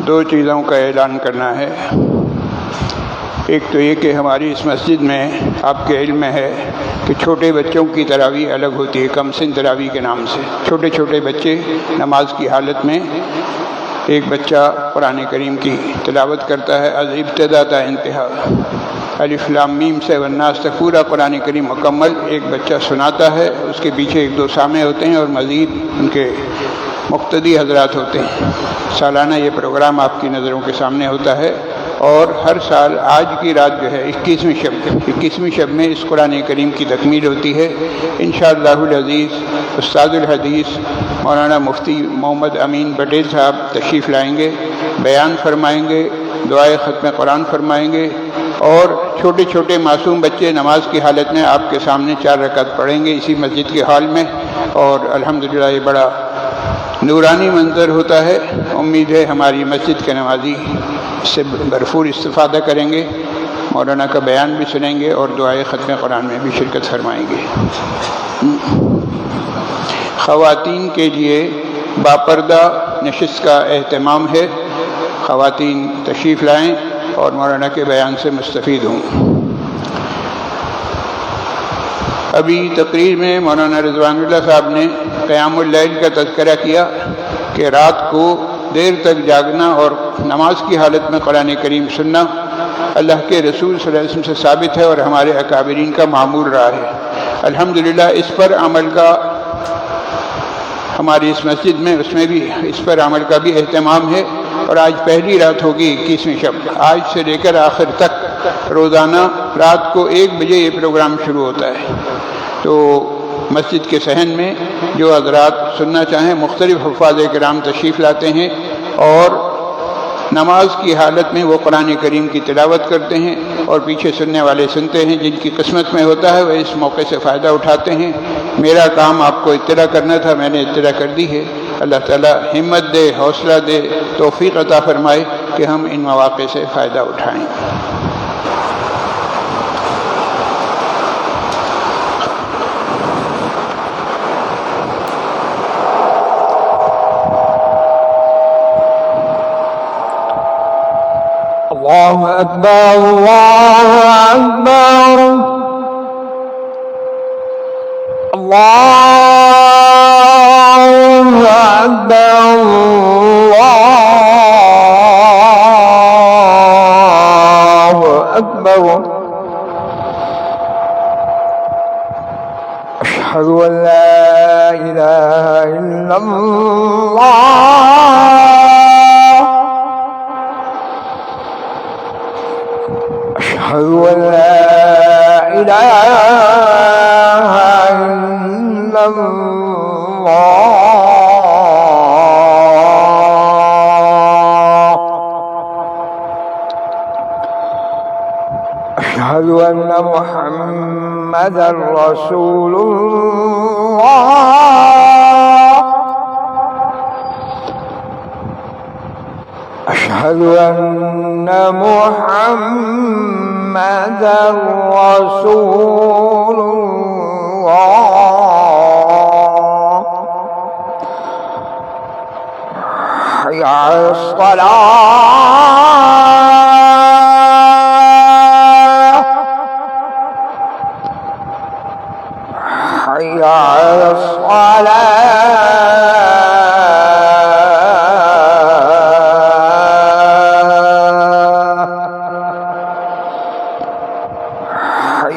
دو چیزوں کا اعلان کرنا ہے۔ ایک تو یہ کہ ہماری اس مسجد میں آپ کے علم میں ہے کہ چھوٹے بچوں کی تراویح الگ ہوتی ہے، کم سن تراویح کے نام سے۔ چھوٹے چھوٹے بچے نماز کی حالت میں، ایک بچہ قرآن کریم کی تلاوت کرتا ہے از ابتدا تا انتہا، الف لام میم سے والناس تک پورا قرآن کریم مکمل ایک بچہ سناتا ہے، اس کے پیچھے ایک دو سامع ہوتے ہیں اور مزید ان کے مقتدی حضرات ہوتے ہیں۔ سالانہ یہ پروگرام آپ کی نظروں کے سامنے ہوتا ہے، اور ہر سال آج کی رات جو ہے 21ویں شب میں اس قرآن کریم کی تکمیل ہوتی ہے۔ انشاءاللہ العزیز استاد الحدیث مولانا مفتی محمد امین پٹیل صاحب تشریف لائیں گے، بیان فرمائیں گے، دعائے ختم قرآن فرمائیں گے، اور چھوٹے چھوٹے معصوم بچے نماز کی حالت میں آپ کے سامنے 4 رکعت پڑھیں گے اسی مسجد کے ہال میں، اور الحمدللہ یہ بڑا نورانی منظر ہوتا ہے۔ امید ہے ہماری مسجد کے نمازی اس سے بھرپور استفادہ کریں گے، مولانا کا بیان بھی سنیں گے اور دعائے ختم قرآن میں بھی شرکت فرمائیں گے۔ خواتین کے لیے باپردہ نشست کا اہتمام ہے، خواتین تشریف لائیں اور مولانا کے بیان سے مستفید ہوں۔ ابھی تقریر میں مولانا رضوان اللہ صاحب نے قیام اللیل کا تذکرہ کیا کہ رات کو دیر تک جاگنا اور نماز کی حالت میں قرآن کریم سننا اللہ کے رسول صلی اللہ علیہ وسلم سے ثابت ہے اور ہمارے اکابرین کا معمول رہا ہے۔ الحمدللہ اس پر عمل کا ہماری اس مسجد میں اس پر عمل کا بھی اہتمام ہے، اور آج پہلی رات ہوگی 21ویں شب۔ آج سے لے کر آخر تک روزانہ رات کو 1 بجے یہ پروگرام شروع ہوتا ہے، تو مسجد کے صحن میں جو حضرات سننا چاہیں مختلف حفاظ کرام تشریف لاتے ہیں اور نماز کی حالت میں وہ قرآن کریم کی تلاوت کرتے ہیں، اور پیچھے سننے والے سنتے ہیں، جن کی قسمت میں ہوتا ہے وہ اس موقع سے فائدہ اٹھاتے ہیں۔ میرا کام آپ کو اطلاع کرنا تھا، میں نے اطلاع کر دی ہے۔ اللہ تعالیٰ ہمت دے، حوصلہ دے، توفیق عطا فرمائے کہ ہم ان مواقع سے فائدہ اٹھائیں۔ اللہ اکبر اللہ اکبر اللہ اکبر اللہ اکبر اشہد ان لا الہ الا اللہ أشهد أن لا إله إلا الله أشهد أن محمدا رسول الله أشهد أن محمدا رسول الله حي على الصلاة حي على الصلاة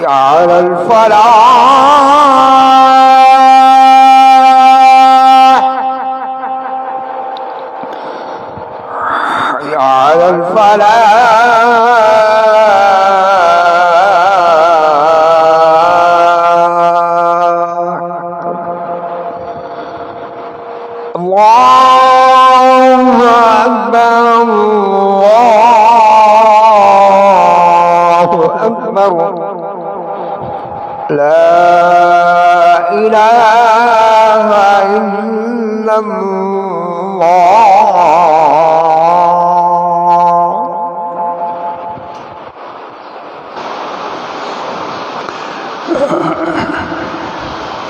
على الفلاح حي على الفلاح الله أكبر الله أكبر لا إله إلا الله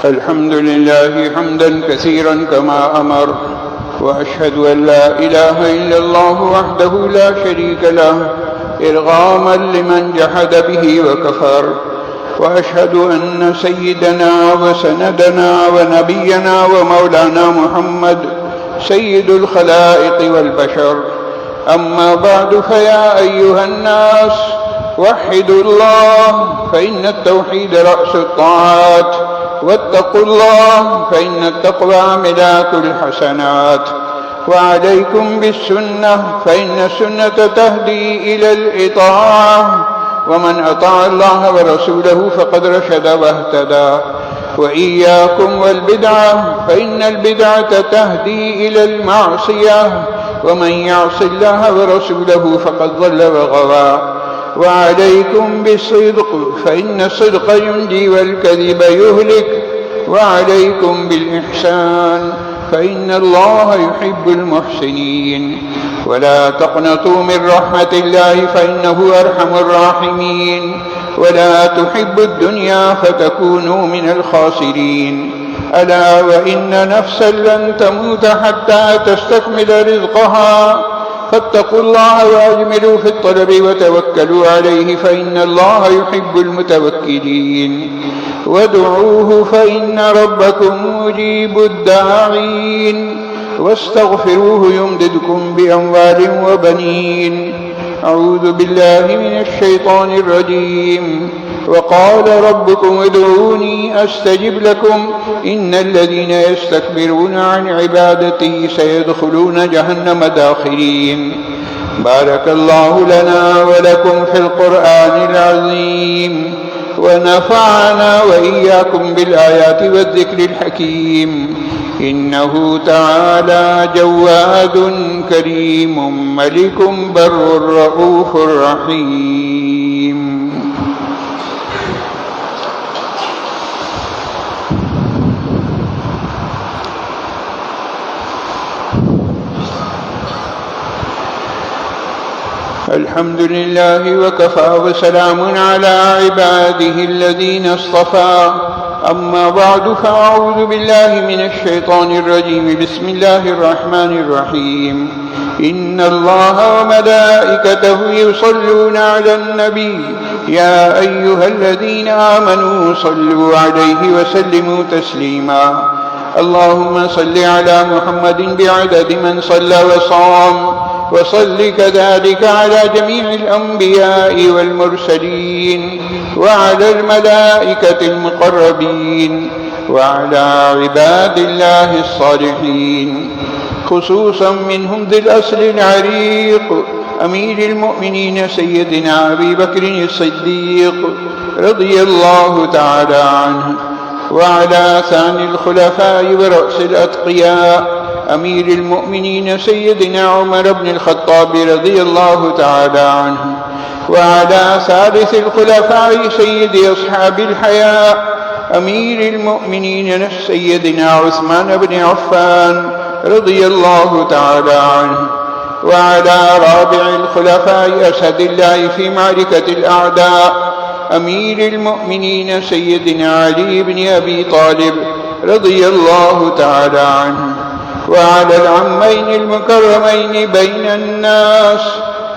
الحمد لله حمدا كثيرا كما أمر، وأشهد أن لا إله إلا الله وحده لا شريك له إرغاما لمن جحد به وكفر، وأشهد أن سيدنا وسندنا ونبينا ومولانا محمد سيد الخلائق والبشر. أما بعد، فيا أيها الناس وحدوا الله، فإن التوحيد رأس الطاعات، واتقوا الله فإن التقوى ملاك الحسنات، وعليكم بالسنة فإن السنة تهدي إلى الإطاعة، ومن أطاع الله ورسوله فقد رشد واهتدى. وإياكم والبدعة، فإن البدعة تهدي إلى المعصية، ومن يعص الله ورسوله فقد ضل وغوى. وعليكم بالصدق، فإن الصدق ينجي والكذب يهلك. وعليكم بالإحسان، فإن الله يحب المحسنين. ولا تقنطوا من رحمة الله فإنه أرحم الراحمين. ولا تحبوا الدنيا فتكونوا من الخاسرين. ألا وإن نفسا لن تموت حتى تستكمل رزقها، فاتقوا الله وأجملوا في الطلب وتوكلوا عليه، فإن الله يحب المتوكلين. وادعوه فإن ربكم مجيب الداعين، واستغفروه يمددكم بأموال وبنين. أعوذ بالله من الشيطان الرجيم. وقال ربكم ادعوني أستجب لكم إن الذين يستكبرون عن عبادتي سيدخلون جهنم داخرين. بارك الله لنا ولكم في القرآن العظيم، ونفعنا وإياكم بالآيات والذكر الحكيم. إنه تعالى جواد كريم ملك بر رؤوف رحيم. الحمد لله وكفى، وسلام على عباده الذين اصطفى. أما بعد، فأعوذ بالله من الشيطان الرجيم. بسم الله الرحمن الرحيم. إن الله وملائكته يصلون على النبي يا أيها الذين آمنوا صلوا عليه وسلموا تسليما. اللهم صل على محمد بعدد من صلى وصام، وصل كذلك على جميع الأنبياء والمرسلين، وعلى الملائكة المقربين، وعلى عباد الله الصالحين، خصوصا منهم ذي الأصل العريق أمير المؤمنين سيدنا أبي بكر الصديق رضي الله تعالى عنه، وعلى ثاني الخلفاء ورأس الأتقياء أمير المؤمنين سيدنا عمر بن الخطاب رضي الله تعالى عنه، وعلى ثالث الخلفاء سيد أصحاب الحياء أمير المؤمنين سيدنا عثمان بن عفان رضي الله تعالى عنه، وعلى رابع الخلفاء أسد الله في معركة الأعداء أمير المؤمنين سيدنا علي بن أبي طالب رضي الله تعالى عنه، وعلى العمين المكرمين بين الناس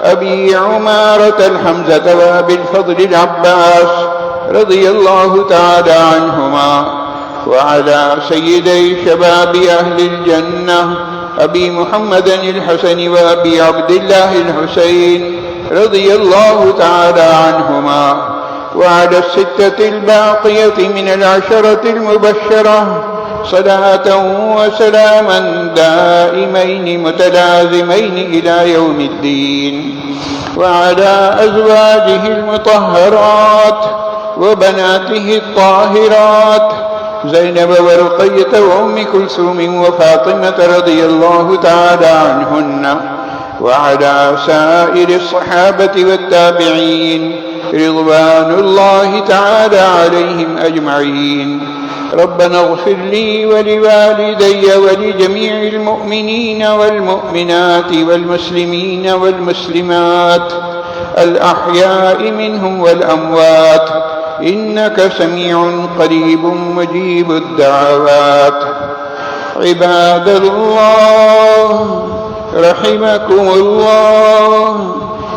أبي عمارة الحمزة وأبي الفضل العباس رضي الله تعالى عنهما، وعلى سيدي شباب أهل الجنة أبي محمد الحسن وأبي عبد الله الحسين رضي الله تعالى عنهما، وعلى الستة الباقية من العشرة المبشرة صلاة وسلاما دائمين متلازمين إلى يوم الدين، وعلى أزواجه المطهرات وبناته الطاهرات زينب ورقية وأم كلثوم وفاطمة رضي الله تعالى عنهن، وعلى سائر الصحابة والتابعين رضوان الله تعالى عليهم أجمعين. ربنا اغفر لي ولوالدي ولجميع المؤمنين والمؤمنات والمسلمين والمسلمات الأحياء منهم والأموات إنك سميع قريب مجيب الدعوات. عباد الله رحمكم الله،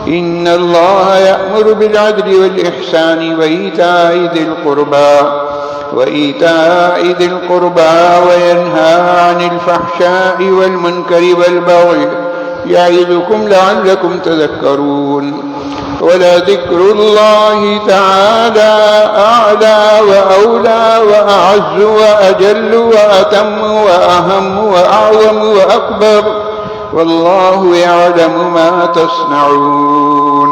إن الله يأمر بالعدل والإحسان وإيتاء ذي القربى وينهى عن الفحشاء والمنكر والبغي يعظكم لعلكم تذكرون. ولذكر الله تعالى أعلى وأولى وأعز وأجل وأتم وأهم وأعظم وأكبر، والله يعلم ما تصنعون.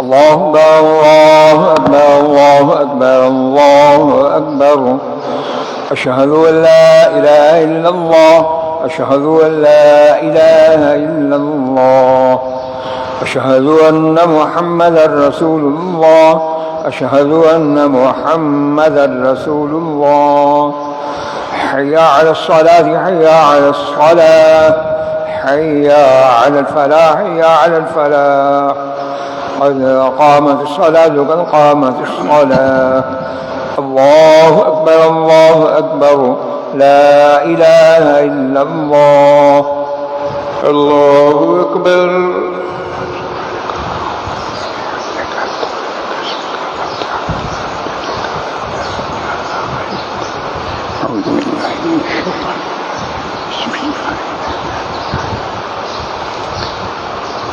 الله أكبر الله أكبر الله أكبر. أشهد أن لا إله إلا الله، أشهد أن لا إله إلا الله، أشهد أن محمدا رسول الله، أشهد أن محمدا رسول الله. حي على الصلاة حي على الصلاة، حي على الفلاح حي على الفلاح. قد قامت الصلاة قد قامت الصلاة. الله أكبر الله أكبر، لا إله إلا الله. الله أكبر.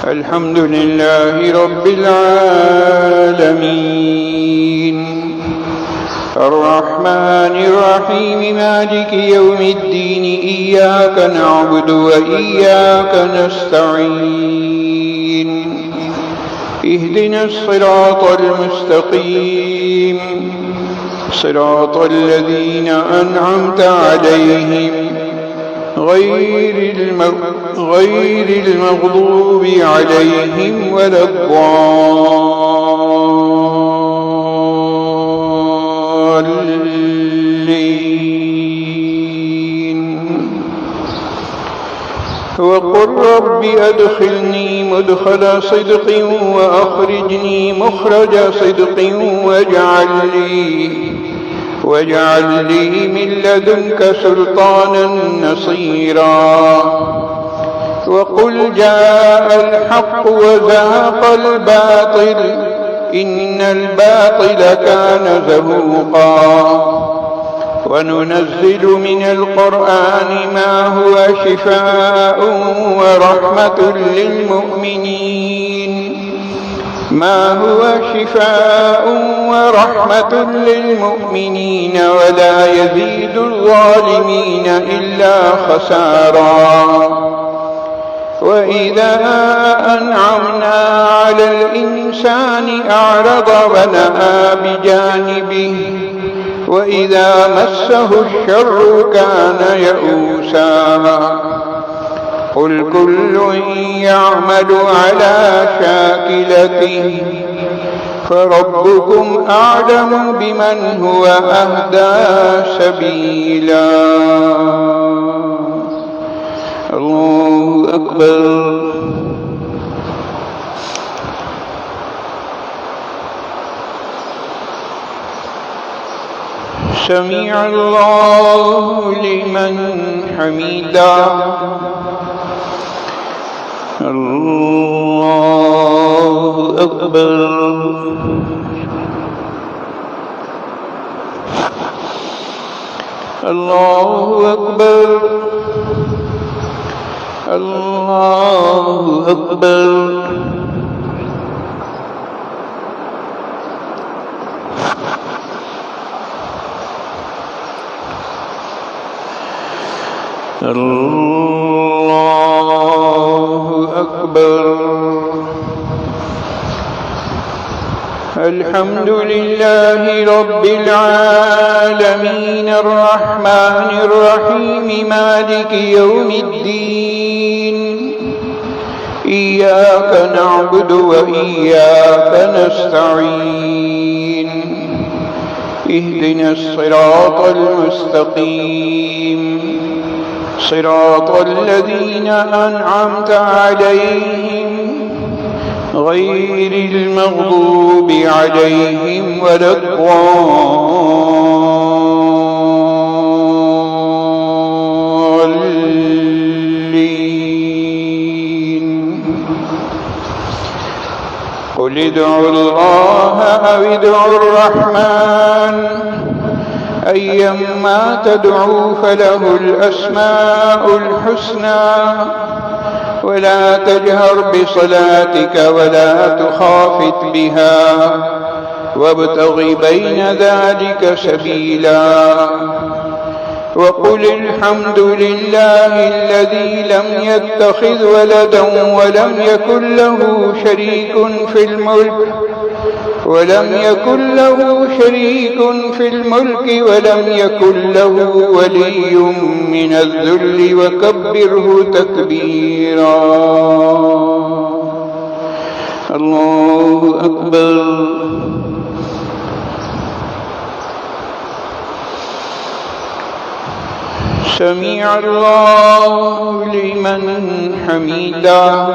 الحمد لله رب العالمين، الرحمن الرحيم، مالك يوم الدين. إياك نعبد وإياك نستعين. اهدنا الصراط المستقيم، صراط الذين أنعمت عليهم غير المغضوب عليهم ولا الضالين. وقل رب أدخلني مدخل صدق وأخرجني مخرج صدق واجعل لي من لدنك سلطانا نصيرا. وقل جاء الحق وزهق الباطل إن الباطل كان زهوقا. وننزل من القرآن ما هو شفاء ورحمة للمؤمنين ولا يزيد الظالمين إلا خسارا. وإذا أنعمنا على الإنسان أعرض ونأى بجانبه وإذا مسه الشر كان يئوسا. قل كل يعمل على شاكلته فربكم أعلم بمن هو أهدى سبيلا. الله أكبر. سمع الله لمن حمده. الله أكبر. الله أكبر. الله أكبر. الله أكبر. الحمد لله رب العالمين، الرحمن الرحيم، مالك يوم الدين. إياك نعبد وإياك نستعين اهدنا الصراط المستقيم صراط الذين أنعمت عليهم غير المغضوب عليهم ولا الضالين قل ادعوا الله أو ادعوا الرحمن أيما تدعوا فله الأسماء الحسنى ولا تجهر بصلاتك ولا تخافت بها وابتغ بين ذلك سبيلا وقل الحمد لله الذي لم يتخذ ولدا ولم يكن له شريك في الملك ولم يكن له ولي من الذل وكبره تكبيرا الله أكبر سمع الله لمن حمده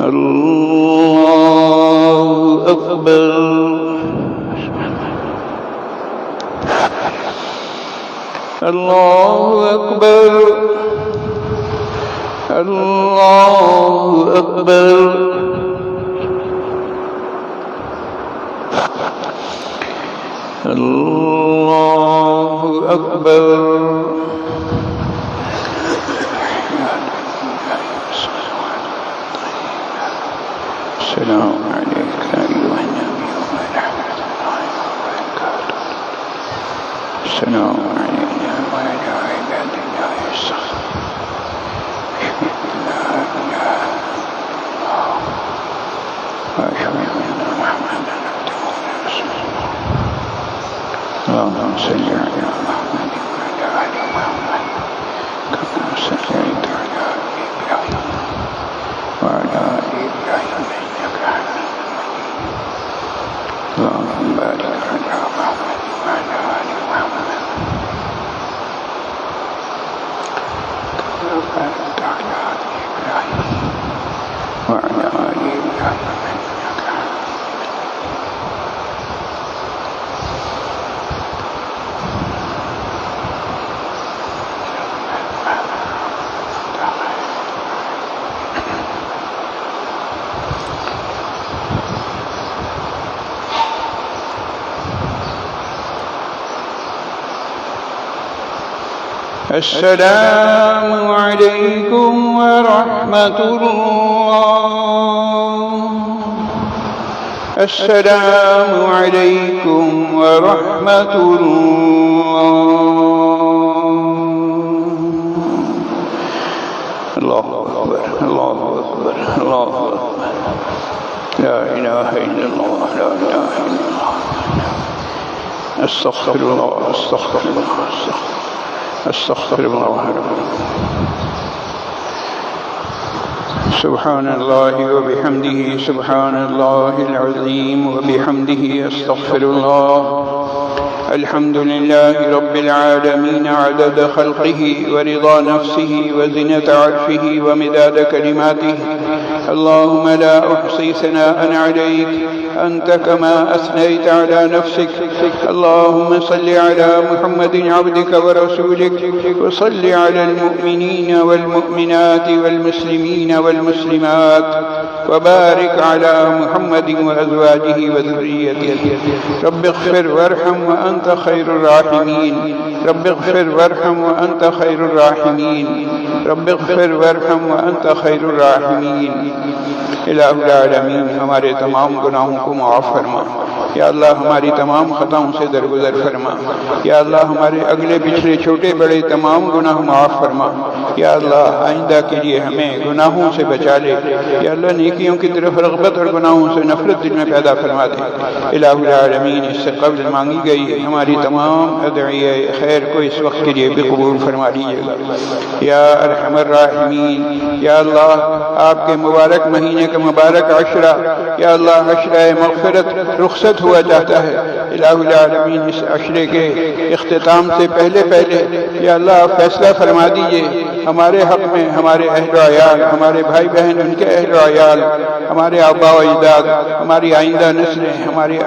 الله أكبر الله أكبر الله أكبر الله أكبر السلام عليك أيها النبي ورحمة الله وبركاته السلام علينا وعلى عباد الله الصالحين لا إله إلا الله وأشهد أن محمدا عبده ورسوله اللهم صل على محمد وعلى آل محمد كما صليت على إبراهيم وعلى آل إبراهيم إنك حميد مجيد اللهم بارك على محمد وعلى آل محمد كما باركت على آل إبراهيم وعلى آل إبراهيم إنك حميد السلام عليكم ورحمة الله السلام عليكم ورحمة الله الله أكبر الله أكبر الله أكبر لا إله إلا الله لا إله إلا الله أستغفر الله أستغفر الله أستغفر الله سبحان الله وبحمده سبحان الله العظيم وبحمده أستغفر الله الحمد لله رب العالمين عدد خلقه ورضا نفسه وزنة عرشه ومداد كلماته اللهم لا أحصي ثناء عليك أنت كما أثنيت على نفسك اللهم صل على محمد عبدك ورسولك وصل على المؤمنين والمؤمنات والمسلمين والمسلمات وبارك على محمد وأزواجه وذريته رب اغفر وارحم وأنت خير الراحمين رب اغفر وارحم وأنت خير الراحمين رب اغفر وارحم وأنت خير الراحمين الہ العالمین ہمارے تمام گناہوں کو معاف فرما یا اللہ ہماری تمام خطاؤں سے درگزر فرما، یا اللہ ہمارے اگلے پچھلے چھوٹے بڑے تمام گناہ معاف فرما، یا اللہ آئندہ کے لیے ہمیں گناہوں سے بچا لے، یا اللہ نیکیوں کی طرف رغبت اور گناہوں سے نفرت دل میں پیدا فرما دے۔ الہ العالمین، اس سے قبل مانگی گئی ہماری تمام ادعیہ خیر کو اس وقت کے لیے بھی قبول فرما لیجیے گا۔ یا ارحم الراحمین، یا اللہ آپ کے مبارک مہینے کا مبارک عشرہ، یا اللہ عشرہ مغفرت رخصت ہوا جاتا ہے، الہ العالمین اس عشرے کے اختتام سے پہلے یا اللہ آپ فیصلہ فرما دیجئے ہمارے حق میں، ہمارے اہل و عیال، ہمارے بھائی بہن، ان کے اہل و عیال، ہمارے آباء و اجداد، ہماری آئندہ نسلیں، ہماری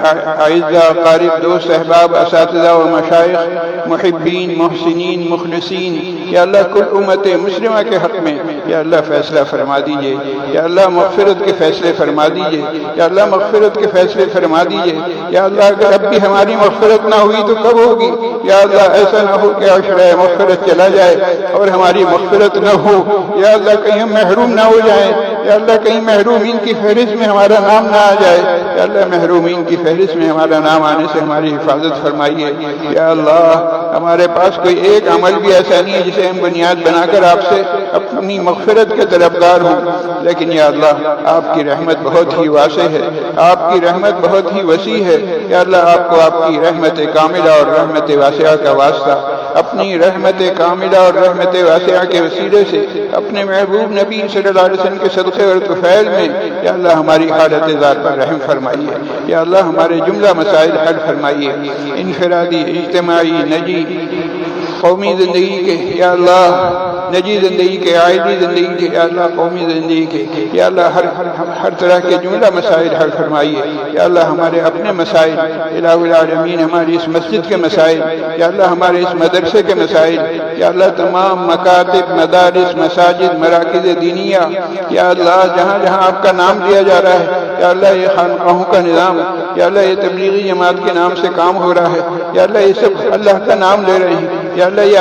اعزاء قارب دوست احباب اساتذہ و مشائخ، محبین محسنین مخلصین، یا اللہ کل امت مسلمہ کے حق میں یا اللہ فیصلہ فرما دیجئے، یا اللہ مغفرت کے فیصلے فرما دیجئے، یا اللہ مغفرت کے فیصلے فرما دیجئے، یا اللہ اگر اب بھی ہماری مغفرت نہ ہوئی تو کب ہوگی؟ یا اللہ ایسا نہ ہو کہ عشرہ مغفرت چلا جائے اور ہماری مغفرت نہ ہو، یا اللہ کہیں ہم محروم نہ ہو جائیں، یا اللہ کہیں محرومین کی فہرست میں ہمارا نام نہ آ جائے، یا اللہ محرومین کی فہرست میں ہمارا نام آنے سے ہماری حفاظت فرمائیے، یا اللہ ہمارے پاس کوئی ایک عمل بھی ایسا نہیں ہے جسے ہم بنیاد بنا کر آپ سے اپنی مغفرت کے طلبگار ہوں، لیکن یا اللہ آپ کی رحمت بہت ہی واسع ہے، آپ کی رحمت بہت ہی وسیع ہے، یا اللہ آپ کو آپ کی رحمت کاملہ اور رحمت واسعہ کا واسطہ، اپنی رحمت کاملہ اور رحمت واسعہ کے وسیلے سے اپنے محبوب نبی صلی اللہ علیہ وسلم کے صدقے اور طفیل میں یا اللہ ہماری حالت ذات پر رحم فرمائیے، یا اللہ ہمارے جملہ مسائل حل فرمائیے، انفرادی، اجتماعی، نجی، قومی زندگی کے، یا اللہ نجی زندگی کے، عائلی زندگی کے، یا اللہ قومی زندگی کے، یا اللہ ہر طرح کے جملہ مسائل حل فرمائیے، یا اللہ ہمارے اپنے مسائل، الہ العالمین ہماری اس مسجد کے مسائل، یا اللہ ہمارے اس مدرسے کے مسائل، یا اللہ تمام مکاتب، مدارس، مساجد، مراکز دینیہ، یا اللہ جہاں جہاں آپ کا نام لیا جا رہا ہے، یا اللہ یہ خانقاہوں کا نظام، یا اللہ یہ تبلیغی جماعت کے نام سے کام ہو رہا ہے، یا اللہ یہ سب اللہ کا نام لے رہے ہیں، یا اللہ یہ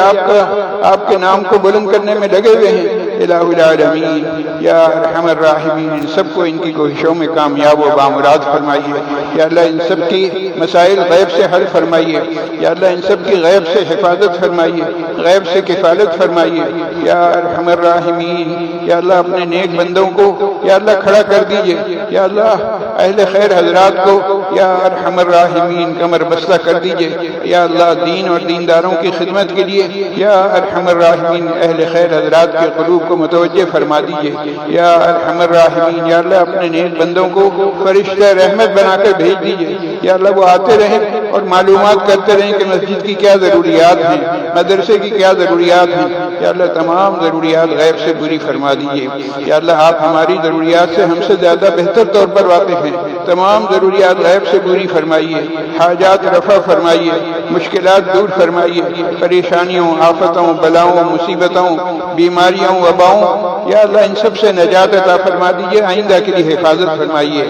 آپ کے نام کو بلند کرنے میں لگے ہوئے ہیں، الہ العالمین یا ارحم الراحمین ان سب کو ان کی کوششوں میں کامیاب و بامراد فرمائیے، یا اللہ ان سب کی مسائل غیب سے حل فرمائیے، یا اللہ ان سب کی غیب سے حفاظت فرمائیے، غیب سے کفالت فرمائیے، یا ارحم الراحمین یا اللہ اپنے نیک بندوں کو یا اللہ کھڑا کر دیجئے، یا اللہ اہل خیر حضرات کو یا ارحم الراحمین کمر بستہ کر دیجئے، یا اللہ دین اور دینداروں کی خدمت کے لیے یا ارحم الراحمین اہل خیر حضرات کے قلوب کو متوجہ فرما دیجئے، یا ارحم الراحمین یا اللہ اپنے نیک بندوں کو فرشتہ رحمت بنا کر بھیج دیجئے، یا اللہ وہ آتے رہیں اور معلومات کرتے رہیں کہ مسجد کی کیا ضروریات ہیں، مدرسے کی کیا ضروریات ہیں، یا اللہ تمام ضروریات غیب سے پوری فرما دیجئے، یا اللہ آپ ہماری ضروریات سے ہم سے زیادہ بہتر طور پر واقف ہیں، تمام ضروریات غیب سے پوری فرمائیے، حاجات رفع فرمائیے، مشکلات دور فرمائیے، پریشانیوں، آفتوں، بلاؤں، مصیبتوں، بیماریوں، وباؤں یا اللہ ان سب سے نجات عطا فرما دیجئے، آئندہ کے لیے حفاظت فرمائیے،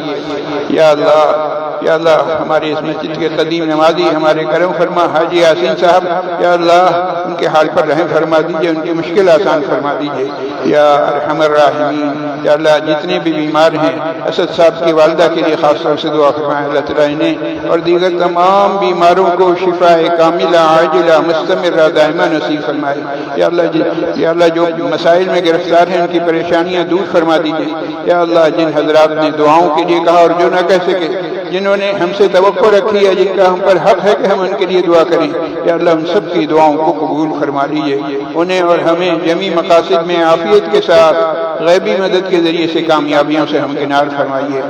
یا اللہ ہمارے اس مسجد کے قدیم نمازی ہمارے کرم فرما حاجی یاسین صاحب، یا اللہ ان کے حال پر رحم فرما دیجئے، ان کی مشکل آسان فرما دیجئے، یا ارحم الراحمین یا اللہ جتنے بھی بیمار ہیں، اسد صاحب کی والدہ کے لیے خاص طور سے دعا فرمائے اللہ تعالیٰ انہیں اور دیگر تمام بیماروں کو شفاء کاملہ عاجلہ مستمرہ دائمہ نصیب فرمائے، یا اللہ جو مسائل میں گرفتار ہیں ان کی پریشانیاں دور فرما دیجئے، یا اللہ جن حضرات نے دعاؤں کے لیے کہا اور جو نہ کہہ سکے، جنہوں نے ہم سے توقع رکھی ہے، جن کا ہم پر حق ہے کہ ہم ان کے لیے دعا کریں، یا اللہ ان سب کی دعاؤں کو قبول فرما لیجئے، انہیں اور ہمیں جمی مقاصد میں عافیت کے ساتھ غیبی مدد کے ذریعے سے کامیابیوں سے ہمکنار فرمائیے،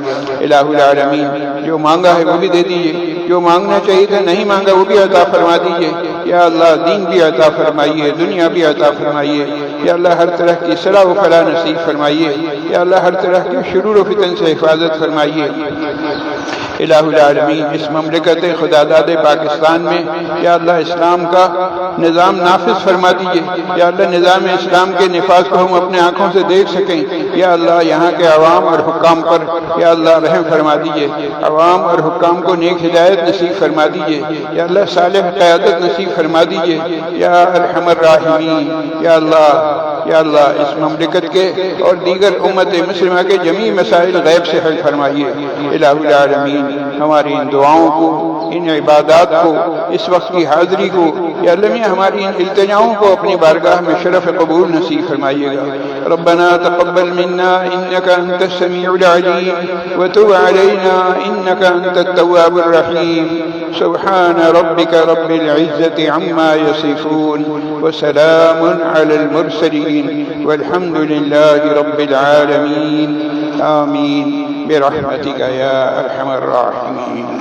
الہ العالمین جو مانگا ہے وہ بھی دے دیجئے، جو مانگنا چاہیے تھا نہیں مانگا وہ بھی عطا فرما دیجئے، یا اللہ دین بھی عطا فرمائیے، دنیا بھی عطا فرمائیے، یا اللہ ہر طرح کی صلاح و فلاح نصیب فرمائیے، یا اللہ ہر طرح کے شرور و فتن سے حفاظت فرمائیے، الہ العالمین اس مملکت خدا داد پاکستان میں یا اللہ اسلام کا نظام نافذ فرما دیجئے، یا اللہ نظام اسلام کے نفاذ کو ہم اپنے آنکھوں سے دیکھ سکیں، یا اللہ یہاں کے عوام اور حکام پر یا اللہ رحم فرما دیجئے، عوام اور حکام کو نیک ہدایت نصیب فرما دیجئے، یا اللہ صالح قیادت نصیب فرما دیجئے، یا ارحم الراحمین یا اللہ یا اللہ اس مملکت کے اور دیگر امت مسلمہ کے جمیع مسائل غیب سے حل فرمائیے۔ الہ العالمین ہماری ان دعاؤں کو، ان عبادات کو، اس وقت کی حاضری کو یا اللہ ہماری ان التجاؤں کو اپنی بارگاہ میں شرف قبول نصیب فرمائیے گا۔ ربنا تقبل منا انك انت السميع العليم وتب علينا انك انت التواب الرحيم۔ سبحان ربك رب العزة عما يصفون وسلام على المرسلين والحمد لله رب العالمين آمين برحمتك يا ارحم الراحمين۔